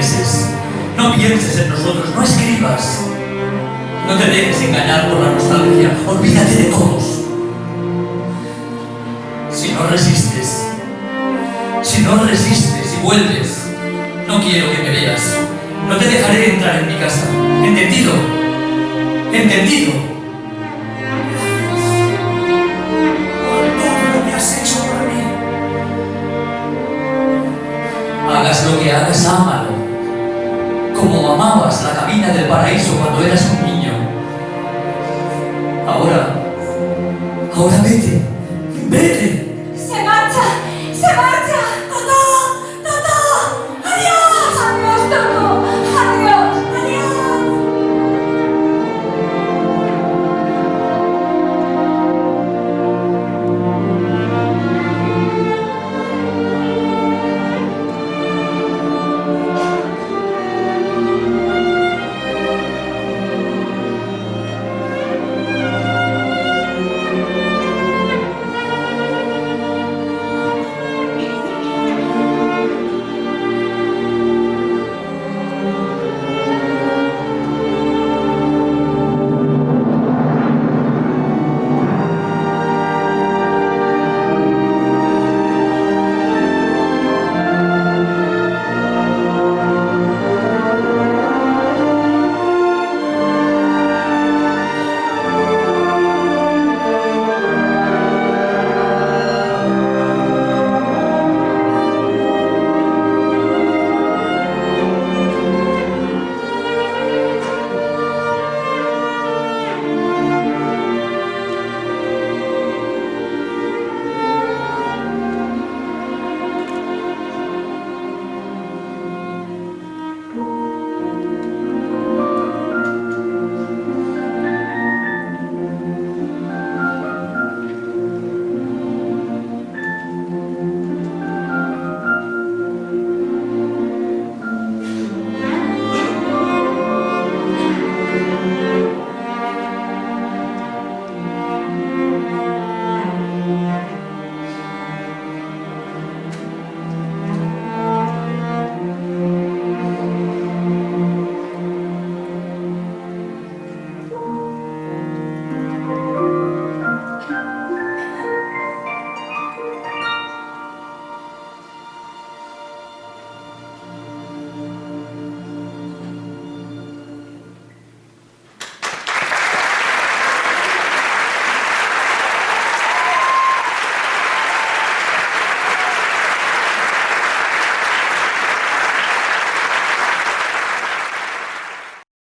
regreses. No pienses en nosotros, no escribas. No te dejes engañar por la nostalgia. Olvídate de todos. Si no resistes y vuelves, no quiero que me veas. No te dejaré entrar en mi casa. ¿Entendido? ¿Entendido? Por todo lo que has hecho por mí. Hagas lo que hagas, ámalo. Como amabas la cabina del paraíso cuando eras un niño. Ahora vete. ¡Vete! ¡Se marcha! ¡Se marcha!